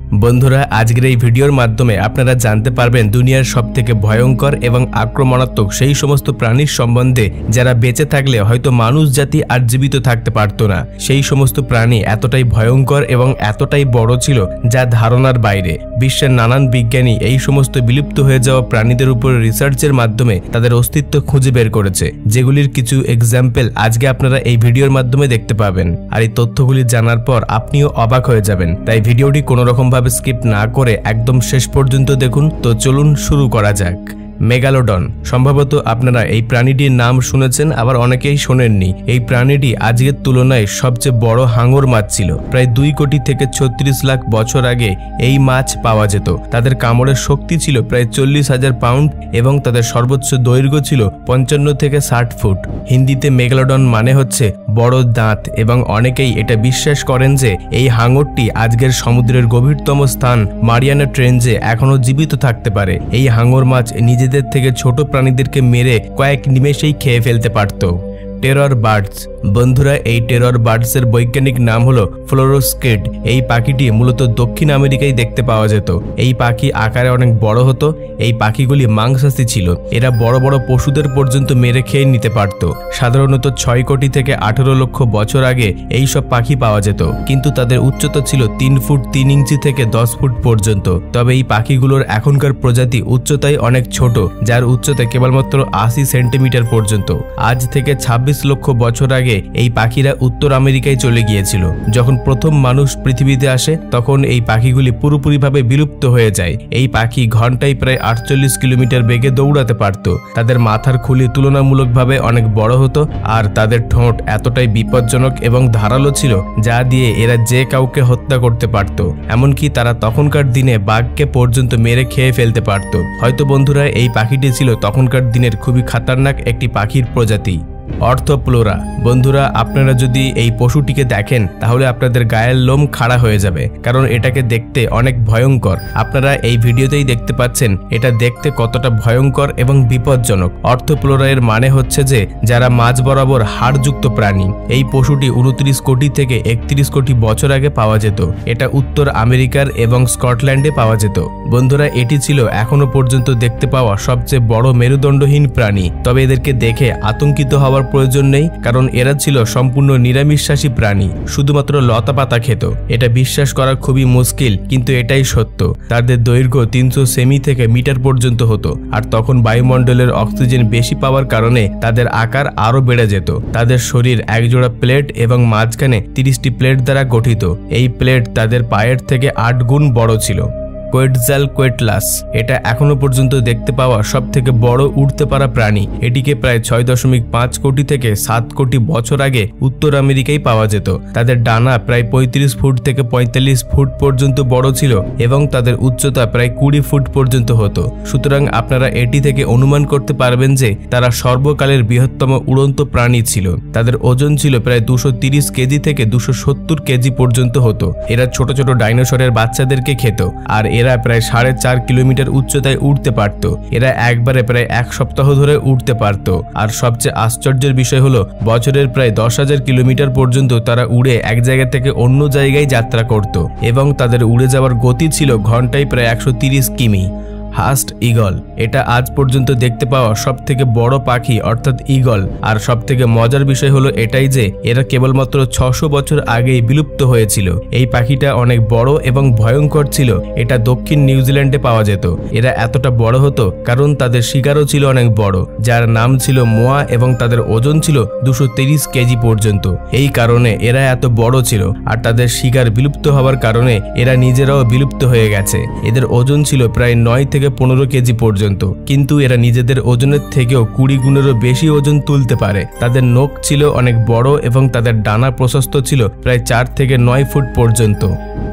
বন্ধুরা আজকের এই ভিডিওর মাধ্যমে আপনারা জানতে পারবেন দুনিয়ার সবথেকে ভয়ঙ্কর এবং আক্রমণাত্মক সেই সমস্ত প্রাণীর সম্বন্ধে যারা বেঁচে থাকলে হয়তো মানুষ জাতি আর জীবিত থাকতে পারতো না। সেই সমস্ত প্রাণী এতটাই ভয়ঙ্কর এবং এতটাই বড় ছিল যা ধারণার বাইরে। বিশ্বের নানান বিজ্ঞানী এই সমস্ত বিলুপ্ত হয়ে যাওয়া প্রাণীদের উপর রিসার্চের মাধ্যমে তাদের অস্তিত্ব খুঁজে বের করেছে, যেগুলির কিছু এক্সাম্পল আজকে আপনারা এই ভিডিওর মাধ্যমে দেখতে পাবেন। আর এই তথ্যগুলি জানার পর আপনিও অবাক হয়ে যাবেন। তাই ভিডিওটি কোনো রকম ভাবে স্কিপ না করে একদম শেষ পর্যন্ত দেখুন। তো চলুন শুরু করা যাক। মেগালোডন, সম্ভবত আপনারা এই প্রাণীটির নাম শুনেছেন, আবার অনেকেই শোনেননি। এই প্রাণীটি আজকের তুলনায় সবচেয়ে বড় হাঙর মাছ ছিল। প্রায় 2 কোটি থেকে 36 লাখ বছর আগে এই মাছ পাওয়া যেত। তাদের কামড়ের শক্তি ছিল প্রায় 40,000 পাউন্ড এবং তাদের সর্বোচ্চ দৈর্ঘ্য ছিল 55 থেকে 60 ফুট। হিন্দিতে মেগালোডন মানে হচ্ছে বড় দাঁত এবং অনেকেই এটা বিশ্বাস করেন যে এই হাঙরটি আজকের সমুদ্রের গভীরতম স্থান মারিয়ানা ট্রেঞ্চে এখনো জীবিত থাকতে পারে। এই হাঙর মাছ নিজেদের থেকে ছোট প্রাণীদেরকে মেরে কয়েক নিমেষেই খেয়ে ফেলতে পারত। টেরর বার্ডস, বন্ধুরা এই টেরর বার্ডসের বৈজ্ঞানিক নাম হলো ফ্লোরোস্কিড। এই পাখিটি মূলত দক্ষিণ আমেরিকায় দেখতে পাওয়া যেত। এই পাখি আকারে অনেক বড় হতো। এই পাখিগুলি মাংসাশী ছিল। এরা বড় বড় পশুদের পর্যন্ত মেরে খেয়ে নিতে পারত। সাধারণত 6 কোটি থেকে 18 লক্ষ বছর আগে এই সব পাখি পাওয়া যেত, কিন্তু তাদের উচ্চতা ছিল 3 ফুট 3 ইঞ্চি থেকে 10 ফুট পর্যন্ত। তবে এই পাখিগুলোর এখনকার প্রজাতি উচ্চতায় অনেক ছোট, যার উচ্চতা কেবলমাত্র 80 সেন্টিমিটার পর্যন্ত। আজ থেকে 26 লক্ষ বছর আগে এই পাখিরা উত্তর আমেরিকায় চলে গিয়েছিল। যখন প্রথম মানুষ পৃথিবীতে আসে তখন এই পাখিগুলি পুরোপুরিভাবে বিলুপ্ত হয়ে যায়। এই পাখি ঘন্টায় প্রায় 48 কিলোমিটার বেগে দৌড়াতে পারত। তাদের মাথার খুলি তুলনামূলকভাবে অনেক বড় হতো আর তাদের ঠোঁট এতটাই বিপজ্জনক এবং ধারালো ছিল যা দিয়ে এরা যে কাউকে হত্যা করতে পারত। এমনকি তারা তখনকার দিনে বাঘকে পর্যন্ত মেরে খেয়ে ফেলতে পারত। হয়তো বন্ধুরা এই পাখিটি ছিল তখনকার দিনের খুবই খতরনাক একটি পাখির প্রজাতি। অর্থোপ্লোরা, বন্ধুরা আপনারা যদি এই পশুটিকে দেখেন তাহলে আপনাদের গায়ের লোম খাড়া হয়ে যাবে, কারণ এটাকে দেখতে অনেক ভয়ঙ্কর। আপনারা এই ভিডিওতেই দেখতে পাচ্ছেন এটা দেখতে কতটা ভয়ঙ্কর এবং বিপজ্জনক। অর্থোপ্লোরা এর মানে হচ্ছে যে যারা মাঝ বরাবর হাড়যুক্ত প্রাণী। এই পশুটি 29 কোটি থেকে 31 কোটি বছর আগে পাওয়া যেত। এটা উত্তর আমেরিকার এবং স্কটল্যান্ডে পাওয়া যেত। বন্ধুরা এটি ছিল এখনো পর্যন্ত দেখতে পাওয়া সবচেয়ে বড় মেরুদণ্ডহীন প্রাণী। তবে এদেরকে দেখে আতঙ্কিত হওয়ার প্রয়োজন নেই, কারণ এরা ছিল সম্পূর্ণ নিরামিষাশী প্রাণী, শুধুমাত্র লতা পাতা খেত। এটা বিশ্বাস করা খুবই মুশকিল, কিন্তু এটাই সত্য। তাদের দৈর্ঘ্য 300 সেমি থেকে মিটার পর্যন্ত হতো, আর তখন বায়ুমণ্ডলের অক্সিজেন বেশি পাওয়ার কারণে তাদের আকার আরো বেড়ে যেত। তাদের শরীর একজোড়া প্লেট এবং মাঝখানে 30টি প্লেট দ্বারা গঠিত। এই প্লেট তাদের পায়ের থেকে 8 গুণ বড় ছিল। কোয়েটজালকোয়েটলাস, এটা এখনো পর্যন্ত দেখতে পাওয়া সব থেকে বড় উড়তে পারা প্রাণী। এটিকে প্রায় 6.5 কোটি থেকে 7 কোটি বছর আগে উত্তর আমেরিকায় পাওয়া যেত। তাদের ডানা প্রায় 35 ফুট থেকে 45 ফুট পর্যন্ত বড় ছিল এবং তাদের উচ্চতা প্রায় 20 ফুট পর্যন্ত হতো। সুতরাং আপনারা এটি থেকে অনুমান করতে পারবেন যে তারা সর্বকালের বৃহত্তম উড়ন্ত প্রাণী ছিল। তাদের ওজন ছিল প্রায় 230 কেজি থেকে 270 কেজি পর্যন্ত হতো। এরা ছোট ছোট ডাইনোসরের বাচ্চাদেরকে খেত, আর এরা প্রায় 4.5 কিলোমিটার উচ্চতায় উঠতে পারত। এরা একবারে প্রায় 1 সপ্তাহ ধরে উঠতে পারত। আর সবচেয়ে আশ্চর্যের বিষয় হলো বছরের প্রায় 10,000 কিলোমিটার পর্যন্ত তারা উড়ে এক জায়গা থেকে অন্য জায়গায় যাত্রা করত এবং তাদের উড়ে যাওয়ার গতি ছিল ঘন্টায় প্রায় 130 কিমি। হাস্ট ঈগল, এটা আজ পর্যন্ত দেখতে পাওয়া সব থেকে বড় পাখি অর্থাৎ ঈগল। আর সব থেকে মজার বিষয় হলো এটাই যে এরা কেবলমাত্র 600 বছর আগেই বিলুপ্ত হয়েছিল। এই পাখিটা অনেক বড় এবং ভয়ঙ্কর ছিল। এটা দক্ষিণ নিউজিল্যান্ডে পাওয়া যেত। এরা এতটা বড় হতো কারণ তাদের শিকারও ছিল অনেক বড়, যার নাম ছিল মোয়া, এবং তাদের ওজন ছিল 230 কেজি পর্যন্ত। এই কারণে এরা এত বড় ছিল। আর তাদের শিকার বিলুপ্ত হওয়ার কারণে এরা নিজেরাও বিলুপ্ত হয়ে গেছে। এদের ওজন ছিল প্রায় 9 থেকে 15 কেজি পর্যন্ত, কিন্তু এরা নিজেদের ওজনের থেকেও 20 গুণেরও বেশি ওজন তুলতে পারে। তাদের নখ ছিল অনেক বড় এবং তাদের ডানা প্রশস্ত ছিল প্রায় 4 থেকে 9 ফুট পর্যন্ত।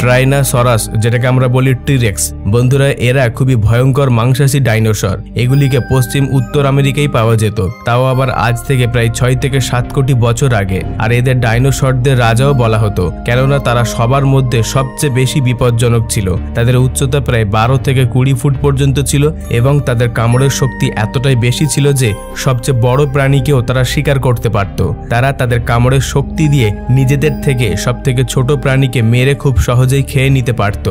ট্রাইনোসরাস, যেটাকে আমরা বলি টিরেক্স, বন্ধুরা এরা খুবই ভয়ঙ্কর মাংসাশী ডাইনোসর। এগুলিকে পশ্চিম উত্তর আমেরিকায় পাওয়া যেত, তাও আবার আজ থেকে প্রায় 6 থেকে 7 কোটি বছর আগে। আর এদের ডাইনোসরদের রাজাও বলা হতো, কেননা তারা সবার মধ্যে সবচেয়ে বেশি বিপজ্জনক ছিল। তাদের উচ্চতা প্রায় 12 থেকে 20 ফুট পর্যন্ত ছিল এবং তাদের কামড়ের শক্তি এতটাই বেশি ছিল যে সবচেয়ে বড় প্রাণীকেও তারা শিকার করতে পারত। তারা তাদের কামড়ের শক্তি দিয়ে নিজেদের থেকে সবথেকে ছোট প্রাণীকে মেরে খুব সহজেই খেয়ে নিতে পারত।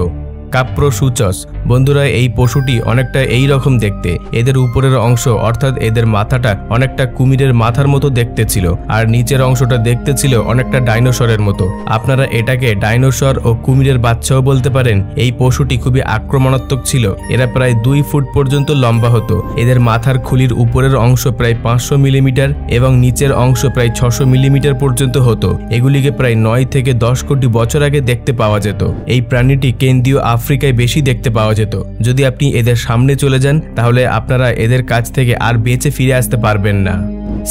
কাপ্রোসুচস। বন্ধুরা, এই পশুটি অনেকটা এই রকম দেখতে। এদের উপরের অংশ অর্থাৎ এদের মাথাটা অনেকটা কুমিরের মাথার মতো দেখতে ছিল, আর নিচের অংশটা দেখতে ছিল অনেকটা ডাইনোসরের মতো। আপনারা এটাকে ডাইনোসর ও কুমিরের বাচ্চাও বলতে পারেন। এই পশুটি খুবই আক্রমণাত্মক ছিল। এরা প্রায় 2 ফুট পর্যন্ত লম্বা হতো। এদের মাথার খুলির উপরের অংশ প্রায় 500 মিলিমিটার এবং নিচের অংশ প্রায় 600 মিলিমিটার পর্যন্ত হতো। এগুলিকে প্রায় 9 থেকে 10 কোটি বছর আগে দেখতে পাওয়া যেত। এই প্রাণীটি কেন্দ্রীয় আফ্রিকায় বেশি দেখতে পাওয়া যেত। যদি আপনি এদের সামনে চলে যান তাহলে আপনারা এদের কাছ থেকে আর বেঁচে ফিরে আসতে পারবেন না।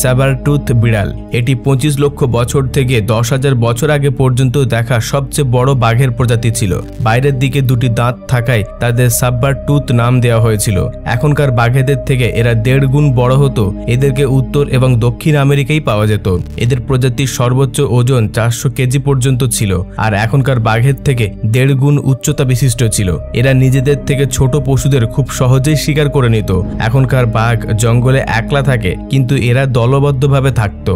সাবারটুথ বিড়াল। এটি 25 লক্ষ বছর থেকে 10,000 বছর আগে পর্যন্ত দেখা সবচেয়ে বড় বাঘের প্রজাতি ছিল। বাইরের দিকে 2টি দাঁত থাকায় তাদের সাবারটুথ নাম দেওয়া হয়েছিল। এখনকার বাঘেদের থেকে এরা 1.5 গুণ বড় হতো। এদেরকে উত্তর এবং দক্ষিণ আমেরিকায় পাওয়া যেত। এদের প্রজাতির সর্বোচ্চ ওজন 400 কেজি পর্যন্ত ছিল, আর এখনকার বাঘের থেকে 1.5 গুণ উচ্চতা বিশিষ্ট ছিল। এরা নিজেদের থেকে ছোট পশুদের খুব সহজেই শিকার করে নিত। এখনকার বাঘ জঙ্গলে একলা থাকে, কিন্তু এরা দলবদ্ধভাবে থাকত।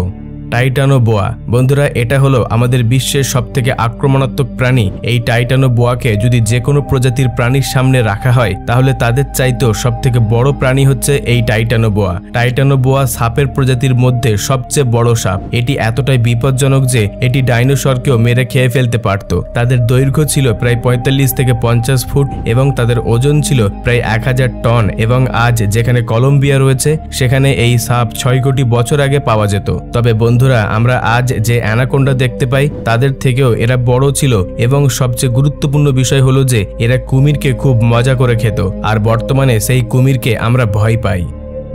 টাইটানোবোয়া। বন্ধুরা, এটা হলো আমাদের বিশ্বের সবথেকে আক্রমণাত্মক প্রাণী। এই টাইটানোবোয়াকে যদি যে কোনো প্রজাতির প্রাণীর সামনে রাখা হয় তাহলে তাদের চাইতেও সবথেকে বড় প্রাণী হচ্ছে এই টাইটানোবোয়া। টাইটানোবোয়া সাপের প্রজাতির মধ্যে সবচেয়ে বড় সাপ। এটি এতটাই বিপজ্জনক যে এটি ডাইনোসরকেও মেরে খেয়ে ফেলতে পারত। তাদের দৈর্ঘ্য ছিল প্রায় 45 থেকে 50 ফুট এবং তাদের ওজন ছিল প্রায় 1000 টন। এবং আজ যেখানে কলম্বিয়া রয়েছে সেখানে এই সাপ 6 কোটি বছর আগে পাওয়া যেত। তবে বন্ধুরা, আমরা আজ যে অ্যানাকোন্ডা দেখতে পাই তাদের থেকেও এরা বড় ছিল, এবং সবচেয়ে গুরুত্বপূর্ণ বিষয় হলো যে এরা কুমিরকে খুব মজা করে খেত, আর বর্তমানে সেই কুমিরকে আমরা ভয় পাই।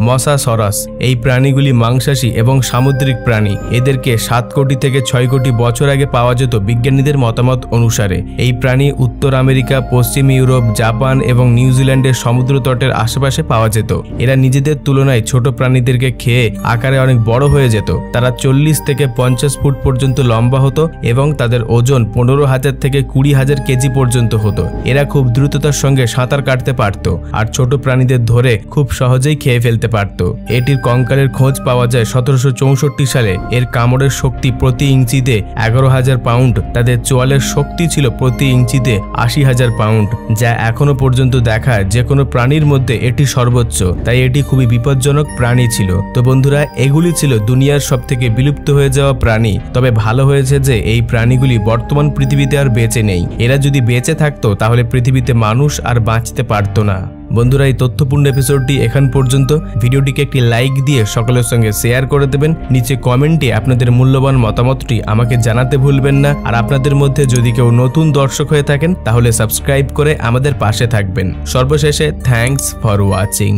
মসাসরাস। এই প্রাণীগুলি মাংসাশী এবং সামুদ্রিক প্রাণী। এদেরকে 7 কোটি থেকে 6 কোটি বছর আগে পাওয়া যেত বিজ্ঞানীদের মতামত অনুসারে। এই প্রাণী উত্তর আমেরিকা, পশ্চিম ইউরোপ, জাপান এবং নিউজিল্যান্ডের সমুদ্র তটের আশেপাশে পাওয়া যেত। এরা নিজেদের তুলনায় ছোট প্রাণীদেরকে খেয়ে আকারে অনেক বড় হয়ে যেত। তারা 40 থেকে 50 ফুট পর্যন্ত লম্বা হতো এবং তাদের ওজন 15,000 থেকে 20,000 কেজি পর্যন্ত হতো। এরা খুব দ্রুততার সঙ্গে সাঁতার কাটতে পারত, আর ছোট প্রাণীদের ধরে খুব সহজেই খেয়ে ফেলতে পারত। এটির কঙ্কালের খোঁজ পাওয়া যায় 1764 সালে। এর কামড়ের শক্তি প্রতি ইঞ্চিতে 11,000 পাউন্ড। তাদের চোয়ালের শক্তি ছিল প্রতি ইঞ্চিতে 80,000 পাউন্ড, যা এখনো পর্যন্ত দেখা যে কোনো প্রাণীর মধ্যে এটি সর্বোচ্চ। তাই এটি খুবই বিপজ্জনক প্রাণী ছিল। তো বন্ধুরা, এগুলি ছিল দুনিয়ার সবথেকে বিলুপ্ত হয়ে যাওয়া প্রাণী। তবে ভালো হয়েছে যে এই প্রাণীগুলি বর্তমান পৃথিবীতে আর বেঁচে নেই। এরা যদি বেঁচে থাকতো তাহলে পৃথিবীতে মানুষ আর বাঁচতে পারতো না। বন্ধুরা, এই তথ্যপূর্ণ এপিসোডটি এখান পর্যন্ত। ভিডিওটিকে একটি লাইক দিয়ে সকলের সঙ্গে শেয়ার করে দেবেন। নিচে কমেন্টে আপনাদের মূল্যবান মতামতটি আমাকে জানাতে ভুলবেন না। আর আপনাদের মধ্যে যদি কেউ নতুন দর্শক হয়ে থাকেন তাহলে সাবস্ক্রাইব করে আমাদের পাশে থাকবেন। সর্বশেষে থ্যাঙ্কস ফর ওয়াচিং।